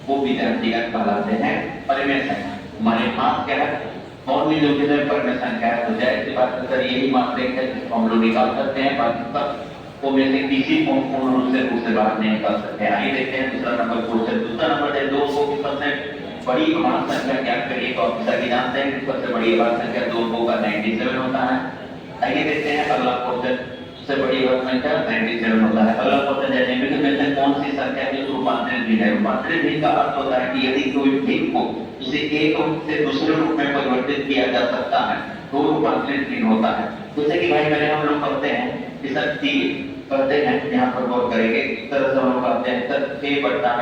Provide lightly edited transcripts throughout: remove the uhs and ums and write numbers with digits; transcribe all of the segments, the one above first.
वो विद्यार्थीगण कहलाते हैं परिमेय संख्या। हमारे पास क्या है और भी जो परिमेय संख्या है, तो जाहिर सी बात है सर यही मात्रक है जिसको हम लोग निकाल सकते हैं, बाकी सब को में से किसी को पूर्ण रूप से दूसरे बात नहीं कर सकते। आइए देखते हैं दूसरा नंबर क्वेश्चन। दूसरा नंबर है 2 की सबसे बड़ी अभाज्य संख्या ज्ञात करिए। तो आप सभी जानते हैं कि सबसे बड़ी अभाज्य संख्या 2 का 97 होता है। आइए देखते हैं अगला क्वेश्चन। सबसे बड़ी अभाज्य संख्या 97 होता है। अगला क्वेश्चन है निम्नलिखित में से कौन सी संख्या की रूपांतरित भिन्न है। रूपांतरित भिन्न का अर्थ होता है कि यदि कोई भिन्न को उसे एक रूप से दूसरे रूप में परिवर्तित किया जा सकता है तो रूपांतरित भिन्न होता है। जैसे कि भाई मैंने हम लोग करते हैं कि सर कहते हैं, यहाँ पर गौर करेंगे इस तरह से हम लोग कहते हैं सर 6 बट्टा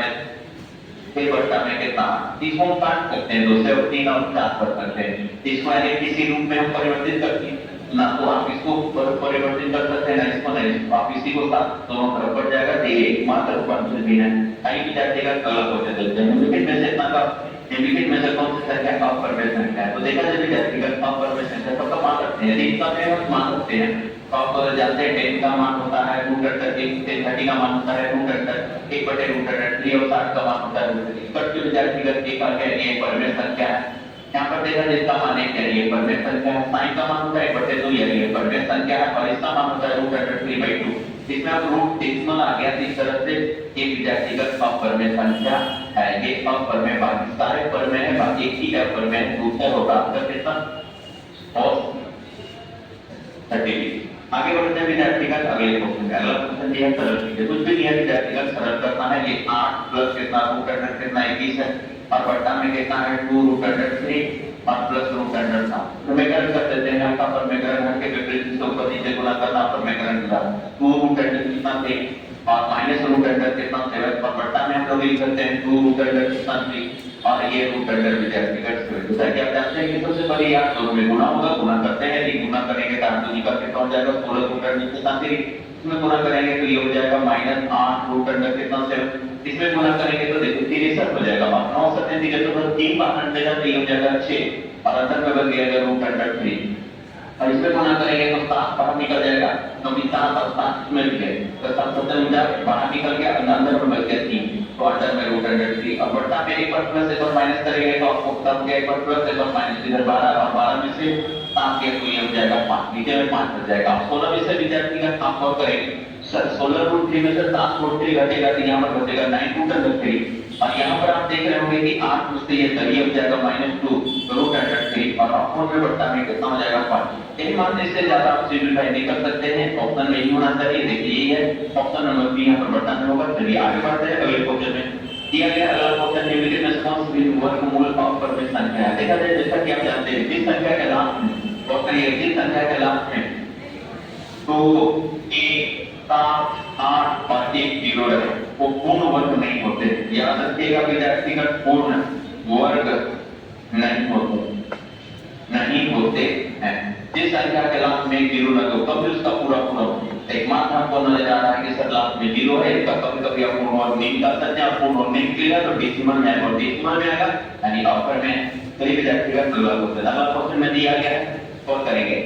में कितना 30 को काट सकते हैं 2 से और 3 और 4 कर सकते हैं। इसको आगे किसी रूप में हम परिवर्तित करते हैं ना, तो आप इसको परिवर्तित कर सकते हैं ना इसको नहीं, आप इसी को साथ दोनों तरफ बढ़ जाएगा। ये मात्र रूपांतरित भिन्न है। आइए विद्यार्थी का अगला क्वेश्चन देखते हैं। निम्नलिखित में से इतना का निम्नलिखित में से कौन सी संख्या अपरिमेय संख्या है। तो देखा जाए विद्यार्थी का अपरिमेय संख्या तो कब मान सकते हैं, यदि इसका हम मान सकते हैं तो आप जानते हैं 10 का मान होता है √30 का मान होता है √1 1/√3 और 60 का मान होता है √3। विद्यार्थी का एक परिमेय संख्या है। यहाँ पर देखा जिसका मान एक है ये परिमेय संख्या है, साइन का मान होता है 1/2 ये परिमेय संख्या है और इसका मान होता है √3/2। इसमें अब रूट डेसिमल आ गया, इस तरह से ये विद्यार्थी का अपरिमेय संख्या है। ये अपरिमेय बाकी सारे परिमेय है, बाकी एक ही अपरिमेय दूसरा होगा आपका कितना और 30। आगे बढ़ते हैं विद्यार्थी का अगले क्वेश्चन। अगला क्वेश्चन दिया सरल कीजिए। कुछ भी दिया विद्यार्थी का सरल करना है। ये 8 प्लस कितना √3 कितना 21 है और बट्टा में कितना है 2√3 और प्लस √7। समीकरण कर देते हैं। आपका समीकरण के विपरीत से ऊपर नीचे गुणा करना पर समीकरण मिला 2√3 कितना 3 और माइनस √3 कितना 7 पर बट्टा में हम लोग लिख सकते हैं 2√3 कितना 3 और ये √3 विद्यार्थी का स्क्वायर। जैसा कि आप जानते हैं कि सबसे पहले यार दोनों में गुणा होगा, गुणा करते हैं यदि गुणा करेंगे तो आंसर निकल के पहुंच जाएगा 16√3 कितना 3। इसमें गुणा करेंगे तो ये हो जाएगा -8√3 कितना 7। इसमें गुणा करेंगे तो देखो 63 हो जाएगा और 9 7 दिखे तो 3 बार हट जाएगा तो ये हो जाएगा 6 और अंदर में बन जाएगा √3 और इसमें गुणा करेंगे तो 7 बाहर निकल जाएगा क्योंकि 7 और 7 में लिखे तो 7 7 बाहर निकल गया अंदर में बच गया 3 तो अंदर में √3 और बट्टा में एक बार प्लस एक बार माइनस करेंगे तो आपको तब क्या एक बार प्लस एक बार माइनस इधर 12 और 12 में से 7 के तो ये हो जाएगा 5 नीचे में 5 बच जाएगा। 16 में से विद्यार्थी का काम और करेंगे सर 16√3 में से 7√3 घटेगा तो यहाँ पर बचेगा 9√3 और यहाँ पर आप देख रहे होंगे कि 8 में से ये करिए हो जाएगा -2√3 और ऑप्शन में बट्टा में कितना हो जाएगा 5। यही मान इससे ज्यादा आप सिंपलीफाई नहीं कर सकते हैं, ऑप्शन में ही होना चाहिए। देखिए यही है ऑप्शन नंबर बी यहाँ पर बट्टा में होगा। चलिए आगे बढ़ते हैं अगले क्वेश्चन में। दिया गया अगला क्वेश्चन निम्नलिखित में से कौन सी वर्गमूल अपरिमेय संख्या है। देखा जाए जैसा कि आप जानते हैं जिस संख्या के लास्ट में और जिस संख्या के लास्ट में 2 1 7 8 और 1 0 रहे वो पूर्ण वर्ग नहीं होते। याद रखिएगा विद्यार्थीगण पूर्ण वर्ग नहीं होते हैं। जिस संख्या के लास्ट में 0 लगे कभी उसका पूरा एक मात्र हमको नजर आ रहा है कि सर लास्ट में 0 है इसका कभी आप पूर्ण वर्ग नहीं निकाल सकते। आप पूर्ण वर्ग नहीं निकलेगा तो डेसिमल में आएगा और डेसिमल में आएगा यानी अपर में करीब विद्यार्थीगण अगला क्वेश्चन में दिया गया है और करेंगे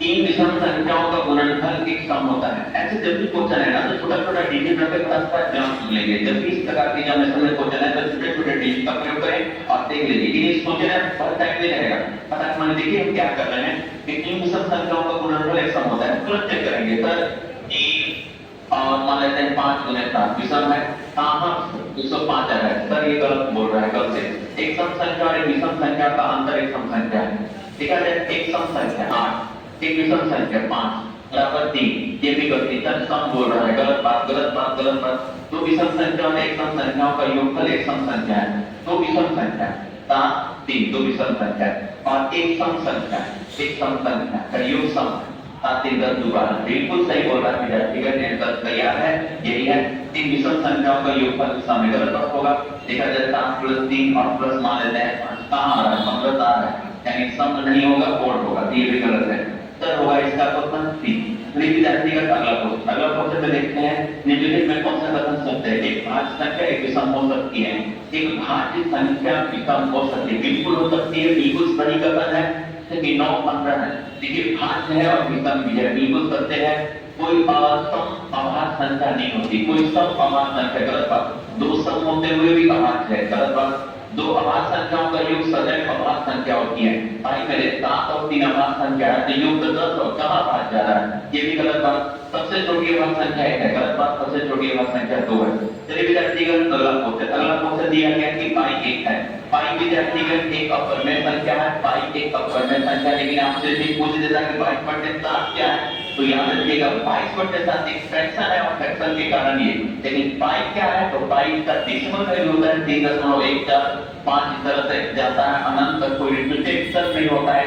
3 विषम संख्याओं का गुणनफल एक सम होता है। ऐसे जब भी क्वेश्चन है ना तो छोटा छोटा डिजिट रख के फटाफट जान लेंगे। जब भी इस प्रकार की जनरेशन में क्वेश्चन है तो छोटे छोटे डिजिट का प्रयोग करें और देख लीजिए कि इस क्वेश्चन है पर टाइम नहीं रहेगा। फटाफट मान देखिए हम क्या कर रहे हैं कि 3 विषम संख्याओं का गुणनफल एक सम होता है। तुरंत चेक करेंगे सर 3 और मान लेते हैं 5 गुने 7 विषम है। हां 105 आ रहा है सर ये गलत बोल रहा है कल से। एक सम संख्या और एक विषम संख्या का अंतर एक सम संख्या है। ठीक है एक सम संख्या 8 एक विषम संख्या 5 बराबर 3 ये भी गलती सर सम बोल रहा है गलत बात। तो विषम संख्या और एक सम संख्याओं का योगफल एक सम संख्या है। तो विषम संख्या 7 3 तो विषम संख्या और एक सम संख्या का योग सम 7 3 10 12 बिल्कुल सही बोल रहा है विद्यार्थीगण आंसर तैयार है यही है। 3 विषम संख्याओं का योगफल सम गलत होगा। देखा जाए 7 + 3 और प्लस मान लेते हैं 5 कहां आ रहा है समझ आ रहा है यानी सम नहीं होगा कोड होगा ये भी गलत है। तो होगा इसका क्वेश्चन 3। विद्यार्थी का अगला क्वेश्चन में देखते हैं निम्नलिखित में कौन सा कथन सत्य है। एक भाज्य संख्या एक विषम हो सकती है। एक भाज्य संख्या विषम हो सकती है बिल्कुल हो सकती है बिल्कुल सही कथन है। 9 15 है देखिए भाज्य है और विषम भी है बिल्कुल सत्य है। कोई सम अभाज्य संख्या नहीं होती, कोई सम अभाज्य संख्या, गलत बात। दो सम होते हुए भी अभाज्य है, गलत बात। दो अभाज्य संख्याओं का योग सदैव अभाज्य संख्या होती है। भाई मेरे 7 और 3 अभाज्य संख्या है, तो योग तो 10 और कहाँ अभाज्य जा रहा है, ये भी गलत बात। सबसे छोटी अभाज्य संख्या 1 है, गलत बात। सबसे छोटी अभाज्य संख्या 2 है। चलिए विद्यार्थीगण अगला क्वेश्चन दिया गया कि पाई 1 है। पाई विद्यार्थीगण एक अपरिमेय संख्या है, पाई एक अपरिमेय संख्या, लेकिन आपसे भी पूछ देता कि 22/7 क्या है, तो याद रखिएगा 22/7 एक फ्रैक्शन है और फ्रैक्शन के कारण ये, लेकिन पाई क्या है, तो पाई का डेसिमल वैल्यू होता है 3.145, इस तरह से जाता है अनंत तक, कोई रिपीटेशन नहीं होता है,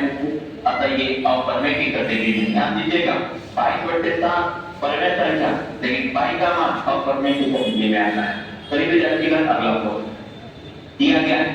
अतः ये अपरिमेय की कैटेगरी में। ध्यान दीजिएगा 22/7 परिमेय संख्या, लेकिन पाई का मान अपरिमेय की कैटेगरी में आता है। चलिए विद्यार्थीगण अगला क्वेश्चन दिया गया है,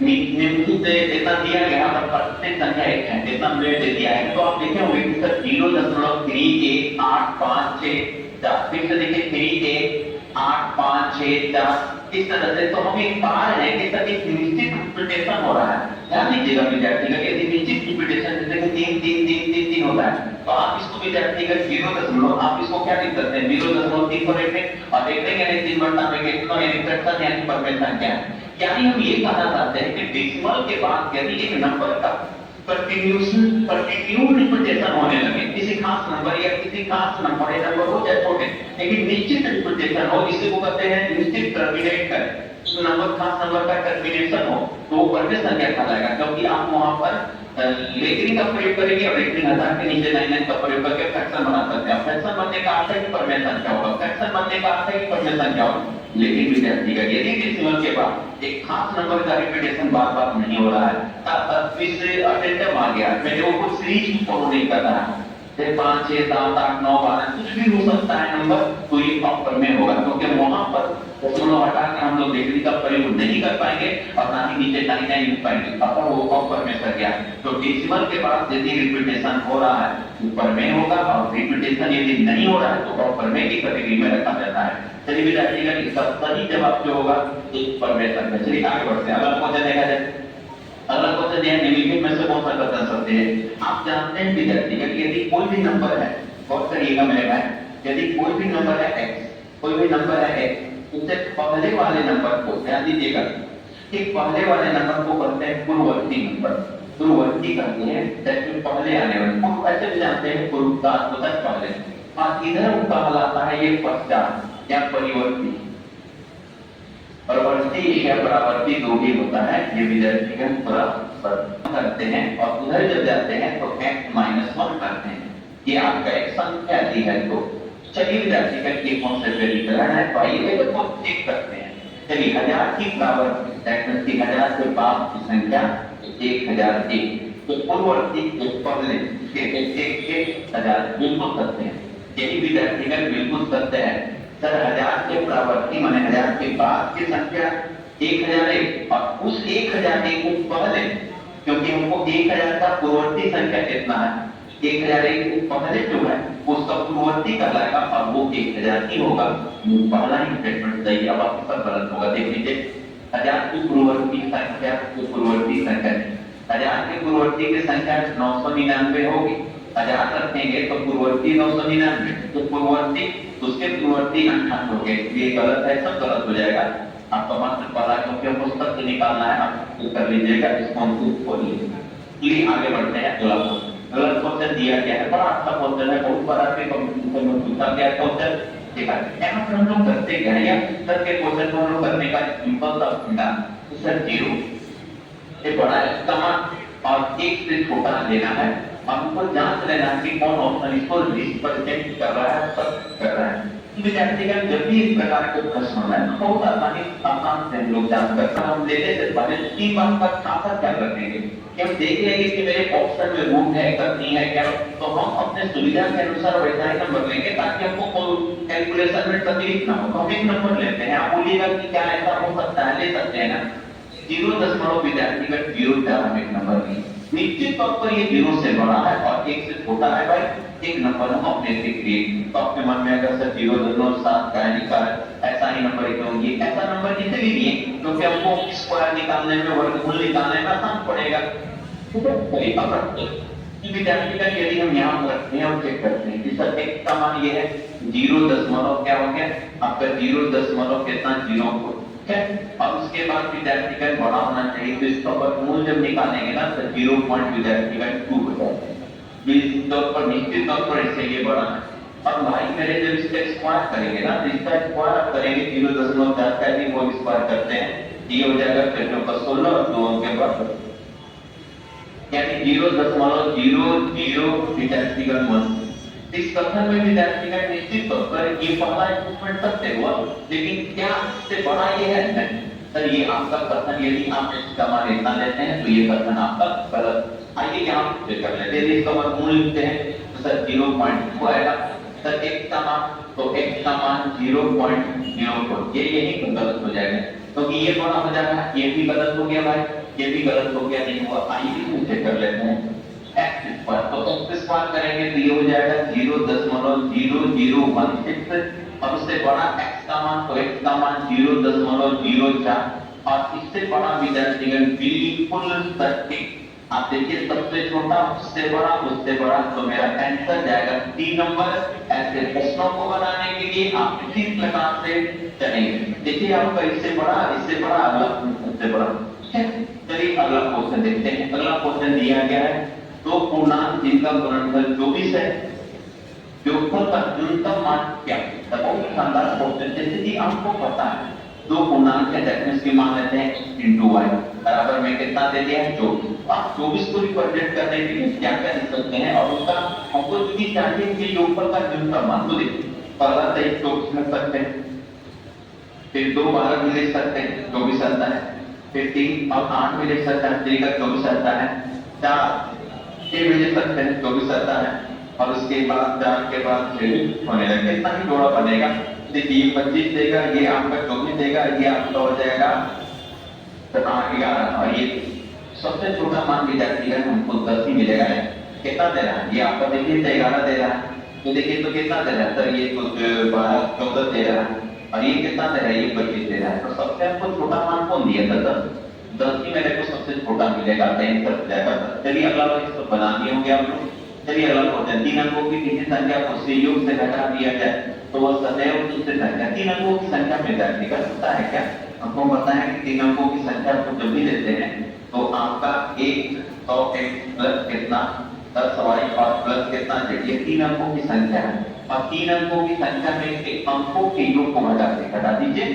निम्नलिखित इतना दिया गया पर प्रत्येक संख्या एक है, इतना हमने दे दिया है, तो आप देखे होंगे कि सर 0.31856 फिर से देखिए 31856 इस तरह से, तो हम एक पा रहे हैं कि सर एक निश्चित रिपीटेशन हो रहा है। ध्यान दीजिएगा विद्यार्थीगण, यदि निश्चित रिपीटेशन जैसे कि 3 3 3 3 3 होता है, तो आप इसको विद्यार्थीगण 0 आप इसको क्या लिख सकते हैं, 0.3 पर रखेंगे और देखेंगे यानी 3/9 के कितना यानी फ्रैक्शन यानी परमेय संख्या है। यानी हम ये कहना चाहते हैं कि डेसिमल के बाद यदि एक नंबर का कंटिन्यूड रिपीटेशन होने लगे, किसी खास नंबर या किसी खास नंबर या नंबर हो चाहे छोटे, लेकिन निश्चित रिपीटेशन हो, इसे को कहते हैं निश्चित टर्मिनेट कर, तो नंबर खास नंबर का टर्मिनेशन हो तो वो परमेय संख्या कहलाएगा, क्योंकि आप वहां पर लेटरिंग का प्रयोग करेंगे और लेटरिंग हजार के नीचे 99 का प्रयोग करके फ्रैक्शन बना सकते हैं। फ्रैक्शन बनने का अर्थ है कि परमेय संख्या होगा, फ्रैक्शन बनने का अर्थ है कि परमेय संख्या होगा। लेकिन विद्यार्थीगण यदि डेसिमल के बाद एक खास नंबर का रिपीटेशन बार-बार नहीं हो रहा है, तब इससे अटेंडम आ गया, मैं वो कुछ सीरीज फॉलो नहीं कर रहा है, 5 6 7 8 9 12 कुछ भी हो सकता है नंबर, तो ये परमेय होगा, क्योंकि वहां पर दशमलव हटा के हम लोग लेटरिंग का प्रयोग नहीं कर पाएंगे और ना ही नीचे 99 लिख पाएंगे, अतः वो परमेय कर गया। तो डेसिमल के बाद यदि रिपीटेशन हो रहा है तो परमेय होगा, और रिपीटेशन यदि नहीं हो रहा है तो अपरमेय की कैटेगरी में रखा जाता है। चलिए विद्यार्थीगण इसका सही जवाब जो होगा एक परमेय संख्या। चलिए आगे बढ़ते हैं, अगला क्वेश्चन देखा जाए। अगला क्वेश्चन यह निम्नलिखित में से कौन सा कर सकते हैं। आप जानते हैं विद्यार्थीगण यदि कोई भी नंबर है, गौर करिएगा मेरे भाई, यदि कोई भी नंबर है x, कोई भी नंबर है x, उससे पहले वाले नंबर को ध्यान दीजिएगा कि पहले वाले नंबर को कहते हैं पूर्ववर्ती नंबर, पूर्ववर्ती कहते हैं, जैसे पहले आने वाले पूर्व, ऐसे भी जानते हैं पूर्व का होता है पहले, और इधर कहलाता है ये पश्चात या परिवर्ती। परवर्ती या परावर्ती दो भी होता है, ये विद्यार्थीगण परावर्ती करते हैं, और उधर जब जाते हैं तो x-1 करते हैं, ये आपका एक संख्या दी है। तो चलिए विद्यार्थीगण ये कौन सा वर्गीकरण है, तो आइए इसको चेक करते हैं। चलिए 1000 की परावर्ती 1000 के बाद की संख्या 1001, तो पूर्ववर्ती पहले के 1000 बिल्कुल सत्य है, यही विद्यार्थीगण बिल्कुल सत्य है। सर 1000 के परावर्ती माने 1000 के बाद की संख्या 1001, और उस 1001 को पहले, क्योंकि हमको 1000 का पूर्ववर्ती संख्या कितना है, 1001 को पहले जो है उसका पूर्ववर्ती कहलाएगा, और वो 1000 ही होगा। पहला ही स्टेटमेंट सही है, अब आपका गलत होगा। देख लीजिए 1000 की पूर्ववर्ती संख्या, पूर्ववर्ती संख्या 1000 की पूर्ववर्ती की संख्या 999 होगी, 1000 रखेंगे तो पूर्ववर्ती 999, तो पूर्ववर्ती उसके पूर्ववर्ती 98 हो गए, ये गलत है, सब गलत हो जाएगा। आपका मात्र पढ़ा, क्योंकि हमको सत्य निकालना है, आप कर लीजिएगा, इसको हम खोलिए। चलिए आगे बढ़ते हैं। गलत क्वेश्चन दिया गया है, बड़ा अच्छा क्वेश्चन है, बहुत बड़ा कंपटीशन में पूछा गया क्वेश्चन, ठीक है। यहाँ पर हम लोग करते क्या है, या सर के क्वेश्चन को हम लोग करने का सिंपल सा फंडा, सर 0 ये बड़ा है कहाँ और 1 से छोटा लेना है, हमको जांच लेना है कि कौन ऑप्शन इसको 20% कर रहा है, सब कर रहा है। विद्यार्थीगण जब भी इस प्रकार के प्रश्न होना है बहुत आसान से हम लोग जान सकते हैं। हम लेने से पहले 3 बात का खासा ख्याल रखेंगे कि हम देख लेंगे कि मेरे ऑप्शन में रूट है करनी है क्या, तो हम अपने सुविधा के अनुसार वैसा ही नंबर लेंगे ताकि हमको कोई कैलकुलेशन में तकलीफ ना हो। तो हम एक नंबर लेते हैं, आप बोलिएगा कि क्या ऐसा हो सकता है, ले सकते हैं ना। 0 विद्यार्थीगण 0 एक नंबर की निश्चित तौर पर ये 0 से बड़ा है और 1 से छोटा है भाई, एक नंबर हम अपने से क्रिएट, तो आपके मन में अगर सर 0.7 का निकाल ऐसा ही नंबर क्यों, ये ऐसा नंबर जिसे भी लिए, क्योंकि हमको स्क्वायर निकालने में, वर्गमूल निकालने में आसान पड़ेगा। विद्यार्थीगण यदि हम यहाँ पर रखते हैं और चेक करते हैं कि सर x का मान ये है 0 दशमलव क्या हो गया आपका 0 दशमलव कितना 0 ठीक है। और उसके बाद विद्यार्थीगण बड़ा होना चाहिए, तो इसका वर्गमूल जब निकालेंगे ना तो 0. विद्यार्थीगण 2 हो जाता है। इस तौर पर निश्चित तौर पर इससे ये बड़ा है। और भाई मेरे जब इसका स्क्वायर करेंगे ना तो इसका स्क्वायर आप करेंगे 0.4 का भी वो स्क्वायर करते हैं, ये हो जाएगा 16 और 2 के बाद यानी 0.00 विद्यार्थीगण 1। इस कथन में विद्यार्थीगण निश्चित तौर पर ये पहला इंप्रूवमेंट सत्य हुआ, लेकिन क्या इससे बड़ा ये है नहीं सर, ये आपका कथन यदि आप इसका मान इतना लेते हैं तो ये कथन आपका गलत। आइए यहाँ चेक कर लेते हैं, इसका वर्गमूल लिखते हैं तो सर 0.2 आएगा। सर x का मान तो x का मान 0.04, ये यही गलत हो जाएगा क्योंकि ये बड़ा हो जाएगा, ये भी गलत हो गया भाई, ये भी गलत हो गया, नहीं हुआ। आइए चेक कर लेते हैं x स्क्वायर, तो x स्क्वायर करेंगे तो ये हो जाएगा 0.0016 और उससे बड़ा x का मान तो x का मान 0.04 और इससे बड़ा विद्यार्थीगण बिल्कुल सटीक। आप देखिए सबसे छोटा उससे बड़ा तो मेरा आंसर जाएगा 3 नंबर। ऐसे प्रश्नों को बनाने के लिए आप इसी प्रकार से चलेंगे। देखिए आपका इससे बड़ा अगला सबसे बड़ा, ठीक है। चलिए अगला क्वेश्चन देखते हैं। अगला क्वेश्चन दिया गया है दो पूर्णांक जिनका गुणनफल 24 है, योगफल का न्यूनतम मान क्या है। बहुत शानदार क्वेश्चन, जैसे कि आपको पता है दो पूर्णांक है दैट मींस कि मान लेते हैं इनटू y बराबर में कितना दे दिया है 24। आप 24 को रिप्रेजेंट करने के लिए क्या क्या लिख सकते हैं और उसका हमको यदि चाहिए कि योगफल का न्यूनतम मान, तो देखिए पहला तो 24 लिख सकते हैं, फिर 2 12 भी लिख सकते हैं 24 आता है, फिर 3 और 8 भी लिख सकते हैं 3 का 24 आता है, 4 6 भी लिख सकते हैं 24 आता है और उसके बाद 4 के बाद 6 होने लगे, कितना ही जोड़ा बनेगा। देखिए 25 देगा, ये आपका 24 देगा, ये आपका हो जाएगा 11 और ये सबसे छोटा मान विद्यार्थी है हमको 10 ही मिलेगा है। कितना दे रहा है ये आपका, देखिए 11 दे रहा है, तो देखिए तो कितना दे रहा है सर, ये कुछ 12 14 दे रहा है और ये कितना दे रहा है, ये 25 दे रहा है। तो सबसे हमको छोटा मान कौन दिया था 10 ही मेरे को सबसे छोटा मिलेगा, आंसर हो जाएगा 10। चलिए अगला वाला इसको बना दिए होंगे आप लोग। चलिए अगला क्वेश्चन, 3 अंकों की किसी संख्या को संयोग से घटा दिया जाए तो वह सदैव दूसरी संख्या। 3 अंकों की संख्या विद्यार्थी का होता है क्या, आपको पता है कि 3 अंकों की संख्या को जब भी लेते हैं तो आपका 1 100 x प्लस कितना 10 y और प्लस कितना z, ये 3 अंकों की संख्या है और 3 अंकों की संख्या में से अंकों के योग को घटा दीजिए,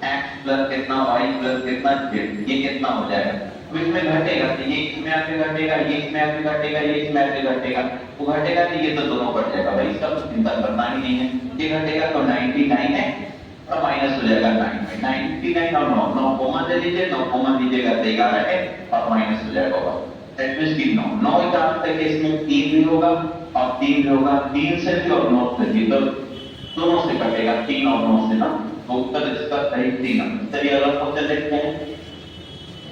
x प्लस कितना y प्लस कितना z, ये कितना हो जाएगा। तो इसमें घटेगा तो ये इसमें आके घटेगा, ये इसमें आके घटेगा, ये इसमें आके घटेगा, वो घटेगा तो ये तो दोनों कट जाएगा भाई, इसका तो चिंता करना ही नहीं है। ये घटेगा तो 99 है और माइनस हो जाएगा 9 में, 99 और 9 कॉमन दे दीजिए, 9 कॉमन दीजिएगा तो 11 है और माइनस हो जाएगा। दैट मींस कि 9 का अर्थ है कि इसमें 3 भी होगा और 3 भी होगा, 3 से भी और 9 से भी, तो दोनों से कटेगा 3 और 9 से ना, तो उत्तर इसका सही 3 है। चलिए अगला क्वेश्चन देखते हैं।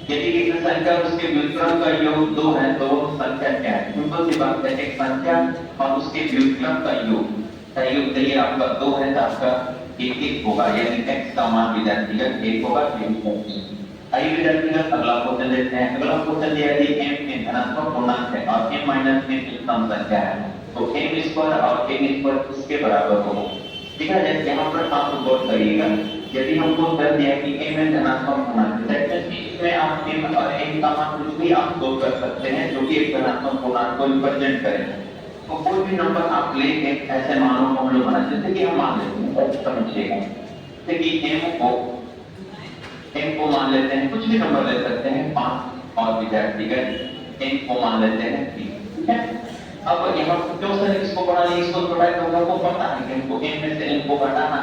यदि किसी संख्या और उसके व्युत्क्रम का योग 2 है तो वो संख्या क्या है। सिंपल सी बात है, एक संख्या और उसके व्युत्क्रम का योग चाहिए आपका 2 है तो आपका 1 होगा, यानी x का मान विद्यार्थीगण 1 होगा। आइए विद्यार्थीगण अगला क्वेश्चन देखते हैं। अगला क्वेश्चन दिया है m एक धनात्मक पूर्णांक है और m माइनस n सम संख्या है, तो m स्क्वायर और n स्क्वायर उसके बराबर होगा, ठीक है। जैसे यहाँ पर आप गौर करिएगा, यदि हमको कर दिया कि m एक धनात्मक पूर्णांक है, इसमें आप m और n का मान कुछ भी आप दो कर सकते हैं जो कि एक धनात्मक पूर्णांक को रिप्रेजेंट करें। तो कोई भी नंबर आप लेके ऐसे मानों को हम लोग बना, जैसे कि हम मान लेते हैं, समझिएगा जैसे कि m को मान लेते हैं, कुछ भी नंबर ले सकते हैं 5 और विद्यार्थीगण n को मान लेते हैं 3, ठीक है। अब यहाँ क्यों सर इसको बढ़ा लिया, इसको थोड़ा तो हमको पता है कि हमको m में से n को घटाना।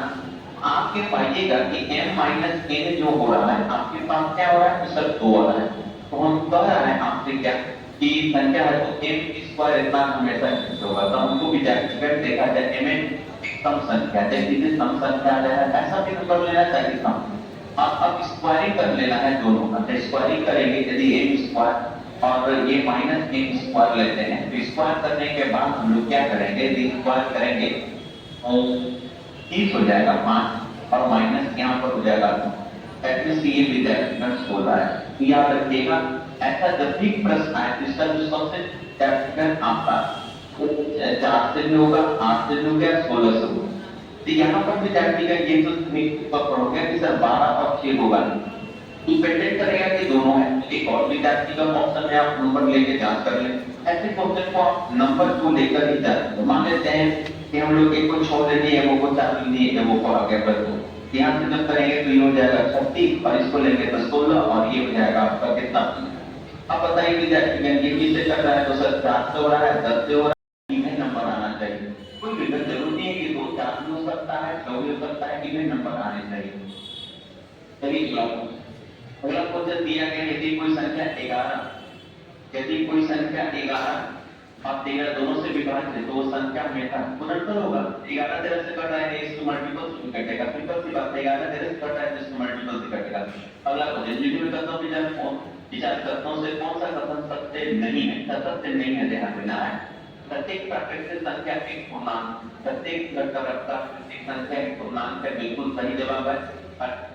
आपके पाइएगा कि m माइनस n जो हो रहा है आपके पास क्या हो रहा है, सर 2 आ रहा है, तो हम कह रहे हैं आपसे क्या कि संख्या है तो m स्क्वायर इतना हमेशा होगा, तो हमको विद्यार्थीगण देखा जाए m एक सम संख्या है, जैसे सम संख्या है ऐसा भी नंबर लेना चाहिए सम। अब स्क्वायरिंग कर लेना है दोनों का, तो स्क्वायरिंग करेंगे यदि m स्क्वायर और ये माइनस n स्क्वायर लेते हैं, तो स्क्वायर करने के बाद हम लोग क्या करेंगे, स्क्वायर करेंगे 30 हो जाएगा 5 और माइनस यहाँ पर हो जाएगा 2, ये विद्यार्थी बोल रहा है। तो याद रखिएगा ऐसा जब भी प्रश्न आए तो इसका जो सबसे विद्यार्थीगण आपका 4 से भी होगा, 8 से भी हो गया, 16 से होगा। तो यहाँ पर विद्यार्थीगण ये तो पढ़ोगे कि सर 12 और 6 होगा, डिपेंडेंट करेगा कि दोनों है। एक और विद्यार्थी का ऑप्शन है, आप नंबर लेके जांच कर लें। ऐसे क्वेश्चन को आप नंबर को लेकर ही जांच मान लेते हैं कि हम लोग एक को 6 लेनी है, वो को 4 लेनी है, वो को आगे बढ़ दो। यहाँ से जब करेंगे तो ये हो जाएगा 36 और इसको लेंगे तो 16 और ये हो जाएगा आपका कितना। अब बताइए विद्यार्थीगण ये किससे कर रहा है, तो सर 4 से हो रहा है, 10 से हो रहा है, इवेन नंबर आना चाहिए। कोई विकल्प जरूरी नहीं है कि 2 4 भी हो सकता है, 6 भी हो सकता है, इवेन नंबर आने चाहिए। चलिए अगला क्वेश्चन दिया गया, यदि कोई संख्या 11, यदि कोई संख्या 11 और 13 दोनों से विभाज्य है तो वो संख्या हमेशा गुणनफल होगा। 11 13 से कट रहा है इसको मल्टीपल से कटेगा, सिंपल सी बात है, 11 13 से कट रहा है इसको मल्टीपल से कटेगा। अगला क्वेश्चन जिसमें मैं करता हूं विचार करता हूं से कौन सा कथन सत्य नहीं है, सत्य नहीं है, ध्यान देना है। प्रत्येक प्राकृतिक संख्या एक पूर्णांक, प्रत्येक प्राकृतिक संख्या एक पूर्णांक है, बिल्कुल सही जवाब है।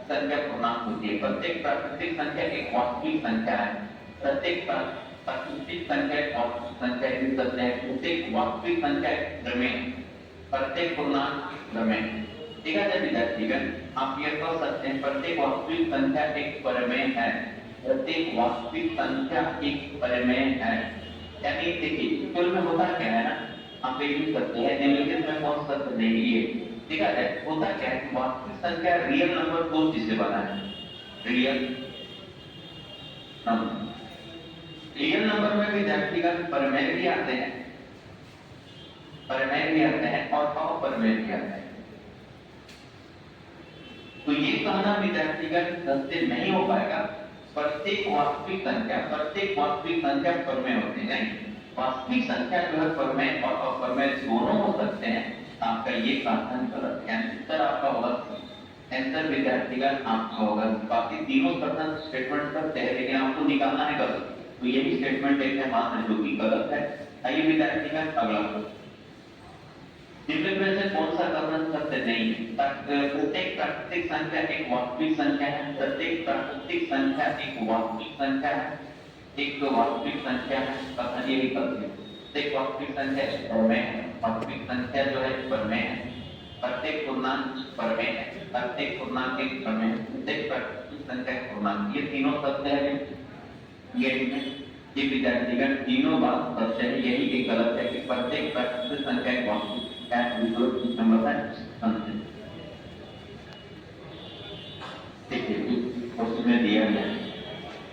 संख्या पूर्णांक होती है, प्रत्येक प्राकृतिक संख्या एक वास्तविक संख्या है, प्रत्येक प्राकृतिक संख्या एक वास्तविक संख्या है, सत्य है। प्रत्येक वास्तविक संख्या एक प्रमेय, प्रत्येक पूर्णांक प्रमेय। ठीक है विद्यार्थीगण, आप ये कह सकते हैं प्रत्येक वास्तविक संख्या एक प्रमेय है, प्रत्येक वास्तविक संख्या एक प्रमेय है। यानी देखिए इक्वल में होता क्या है ना, आप एक यूज करते हैं निम्नलिखित में कौन सा सत्य नहीं है। ठीक है, होता क्या है, वास्तविक संख्या रियल नंबर दो चीजें बना है, रियल नंबर, रियल नंबर में विद्यार्थीगण प्रमेय भी आते हैं, प्रमेय भी आते हैं और अप्रमेय भी आते हैं। तो ये कहना विद्यार्थीगण सत्य नहीं हो पाएगा प्रत्येक वास्तविक संख्या प्रमेय होती है। वास्तविक संख्या जो है प्रमेय और अप्रमेय दोनों हो सकते हैं। आपका ये कथन गलत है, आंसर आपका होगा, आंसर विद्यार्थीगण आपका होगा। बाकी तीनों कथन स्टेटमेंट सत्य है लेकिन आपको निकालना है गलत, तो ये भी स्टेटमेंट एक है मात्र जो कि गलत है। आइए विद्यार्थीगण अगला, निम्नलिखित में से कौन सा कथन सत्य नहीं है। प्रत्येक प्राकृतिक संख्या एक वास्तविक संख्या है, प्रत्येक प्राकृतिक संख्या एक वास्तविक संख्या है, एक वास्तविक संख्या है, कथन यही सत्य है। प्रत्येक वास्तविक संख्या प्रमेय है, वास्तविक संख्या जो है प्रमेय है, प्रत्येक पूर्णांक प्रमेय है, प्रत्येक पूर्णांक एक प्रमेय है, प्रत्येक प्राकृतिक संख्या एक पूर्णांक, ये तीनों सत्य है। ये विद्यार्थीगण तीनों बात सत्य है, यही एक गलत है कि प्रत्येक प्राकृतिक संख्या एक वास्तविक नंबर है। उसमें दिया गया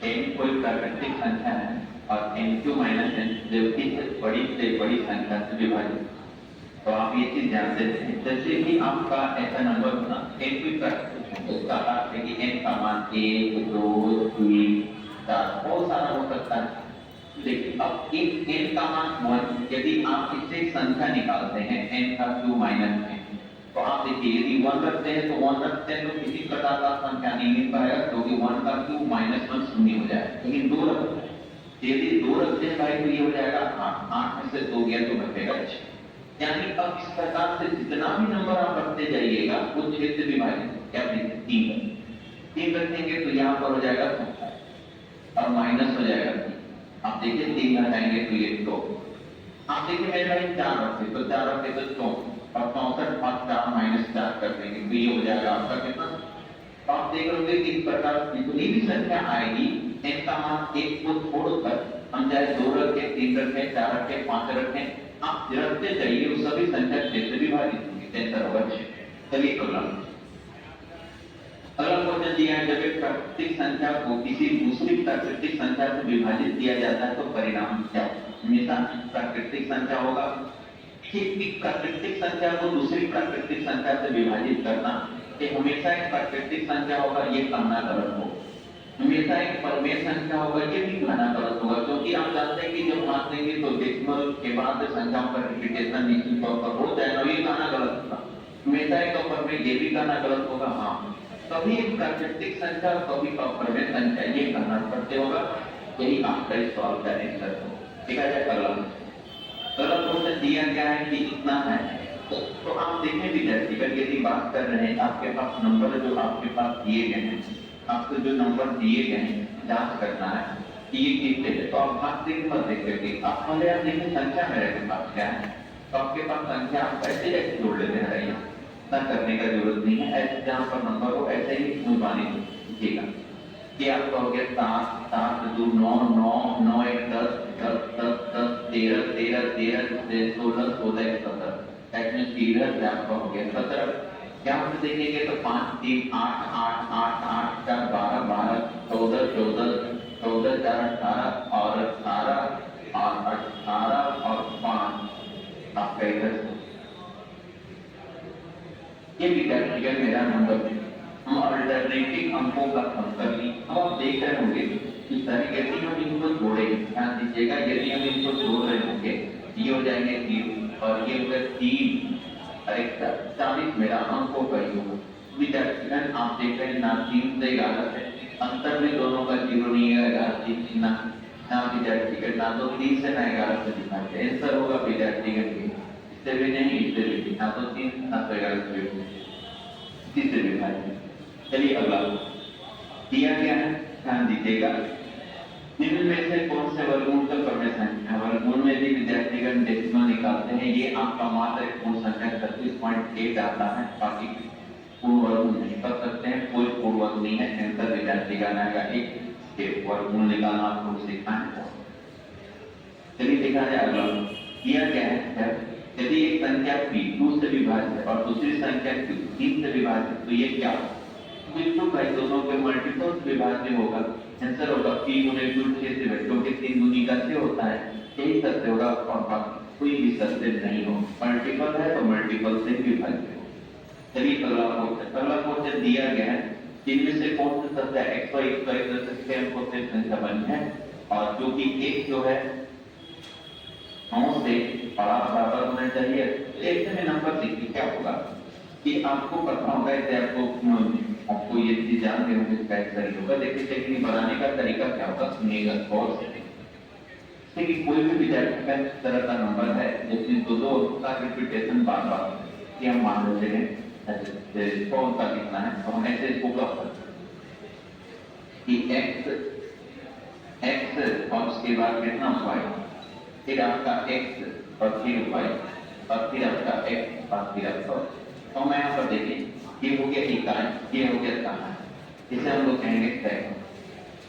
n कोई प्राकृतिक संख्या है और n2 माइनस n जबकि बड़ी से बड़ी संख्या से विभाजित, तो आप ये चीज जानते हैं। जैसे कि आपका ऐसा नंबर होना n कोई प्राकृतिक संख्या, उसका अर्थ है कि n का मान 1 2 3 4 बहुत सारा हो सकता है। देखिए अब n का मान 1, यदि आप इससे एक संख्या निकालते हैं n का क्यूब माइनस n, तो आप देखिए यदि 1 रखते हैं तो 1 रखते हैं तो किसी प्रकार का संख्या नहीं मिल पाएगा क्योंकि 1 का क्यूब माइनस 1 शून्य हो जाएगा। लेकिन 2 रखते हैं, यदि 2 रखते हैं भाई तो ये हो जाएगा 8, 8 में से 2 गया तो बचेगा 6। यानी अब इस प्रकार से जितना भी नंबर आप रखते जाइएगा वो 6 से विभाजित क्या 3 रखेंगे तो यहाँ पर हो जाएगा 7 और माइनस हो जाएगा 3। आप देखिए 3 घटाएंगे तो ये 2। आप देखिए मेरे भाई 4 रखते तो 4 रखते तो 64 और 64 और 4 माइनस 4 कर देंगे तो ये हो जाएगा आपका कितना। तो आप देख रहे कि इस प्रकार जितनी भी संख्या आएगी n का मान 1 को छोड़कर हम चाहे 2 रखें 3 रखें 4 रखें 5 रखें, आप रखते जाइए वो सभी संख्या 6 से विभाजित होंगी, आंसर होगा 6। चलिए अगला क्वेश्चन दिया है, जब एक प्राकृतिक संख्या को किसी दूसरी प्राकृतिक संख्या से विभाजित किया जाता है तो परिणाम क्या होगा। हमेशा प्राकृतिक संख्या होगा कि एक प्राकृतिक संख्या को दूसरी प्राकृतिक संख्या से विभाजित करना ये हमेशा एक प्राकृतिक संख्या होगा, ये कहना गलत होगा। हमेशा एक परमेय संख्या होगा, ये भी कहना गलत होगा, क्योंकि आप जानते हैं कि जब मान लेंगे तो डेसिमल के बाद संख्याओं का रिपीटेशन निश्चित तौर पर हो जाएगा, ये कहना गलत होगा। हमेशा एक अपरमेय ये भी कहना गलत होगा। हाँ, कभी एक प्राकृतिक संख्या कभी अपरमेय संख्या ये कहना सत्य होगा। यही आपका इस सवाल का आंसर हो। ठीक है, अगला क्वेश्चन दिया गया है कि इतना है, तो आप देखें विद्यार्थीगण यदि बात कर रहे हैं आपके पास नंबर जो आपके पास दिए गए हैं, आपको जो नंबर दिए गए हैं जांच करना है ये कितने है, तो आप भाग देख मत देखिए, आप पहले आप देखिए संख्या मेरे के पास क्या है, तो आपके पास संख्या आप ऐसे ऐसे जोड़ लेते हैं, रहिए इतना करने का जरूरत नहीं है, ऐसे जहाँ पर नंबर हो ऐसे ही जुबानी लीजिएगा कि आप कहोगे 7 7 2 9 9 9 1 10 10 10 10 13 13 13 16 16 17 ऐसे सीधा से आप कहोगे 17, यहाँ पे देखेंगे तो 5 3 8 8 8 8 4 12 12 14 14 14 4 18 और 18 और 18 और 5 आपका इधर ये विद्यार्थी मेरा नंबर है। हम अल्टरनेटिव अंकों का सम कर ली। अब आप देख रहे होंगे इस तरीके से हम इनको जोड़ेंगे, ध्यान दीजिएगा, यदि हम इनको जोड़ रहे होंगे ये हो जाएंगे 0 और ये होगा 3 और 40 मेरा अंकों का योग होगा। विद्यार्थीगण आप देख रहे हैं ना 3 से 11 है, अंतर में दोनों का 0 नहीं है, 11 3 ना विद्यार्थीगण ना तो 3 से ना 11 से दिखा है, आंसर होगा विद्यार्थीगण के इससे भी नहीं इससे भी ना तो 3 ना तो 11 से तीसरे विभाजन। चलिए अगला दिया गया है, ध्यान दीजिएगा, निम्न में से कौन से वर्गमूल का क्रम संख्या, वर्गमूल में यदि विद्यार्थीगण डेसिमल निकालते हैं ये आपका मात्र एक पूर्ण संख्या 36.8 आता है, बाकी पूर्ण वर्गमूल नहीं कर सकते हैं, कोई पूर्ण वर्ग नहीं है, आंसर विद्यार्थीगण आएगा एक वर्गमूल निकालना आपको सीखना है। चलिए देखा जाए अगला दिया गया है, यदि एक संख्या p 2 से विभाजित है और दूसरी संख्या q 3 से विभाजित है तो ये क्या होगा, बिल्कुल भाई दोनों के मल्टीपल से विभाज्य होगा, आंसर होगा p गुणे q 6 से विभाजित, क्योंकि 3 दूनी का 6 होता है, यही सत्य होगा और बाकी कोई भी सत्य नहीं हो, मल्टीपल है तो मल्टीपल से विभाज्य हो। चलिए अगला क्वेश्चन दिया गया है, जिनमें से कौन सा सत्य x y से हमको संख्या बनी है और जो कि एक जो है 9 से बड़ा बराबर होना चाहिए, ऐसे में नंबर देखिए क्या होगा कि आपको पता होगा, ऐसे आपको ये चीज जानते होंगे कैसे होगा, देखिए टेक्निक बनाने का तरीका क्या होगा, सुनिएगा गौर से कि कोई भी विद्यार्थी का इस तरह का नंबर है जिसमें दो का रिपीटेशन बार बार हम मान लेते हैं कौन सा लिखना है, तो हम ऐसे इसको कर सकते हैं कि x और उसके बाद कितना y, फिर आपका x और फिर y और फिर आपका x और फिर आपका, तो मैं यहाँ पर देखें ये हो गया इकाई, ये हो गया कहां, इसे हम लोग कहेंगे तय,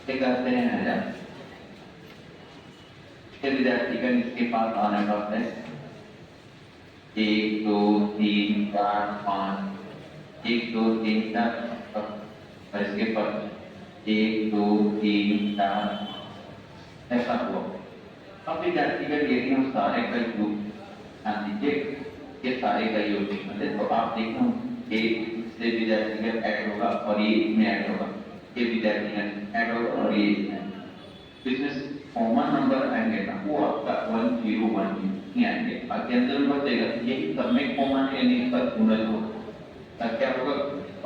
कहते हैं हजार। विद्यार्थीगण इसके पास आने वाला है 1 2 3 4 5 1 2 3 4 और इसके पास 1 2 3 4 ऐसा हुआ। अब विद्यार्थीगण यदि हम सारे का योग ध्यान दीजिए, ये सारे का योग निकाले तो आप देखो एक से विद्यार्थीगण ऐड होगा और ये इसमें ऐड होगा, ये विद्यार्थीगण ऐड होगा और ये इसमें कॉमन नंबर आएंगे ना वो आपका 1010 नहीं आएंगे, बाकी अंदर में बचेगा यही सब में कॉमन यानी इसका गुणज होगा, क्या होगा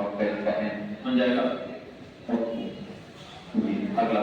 आपका इसका है, समझ जाएगा। अगला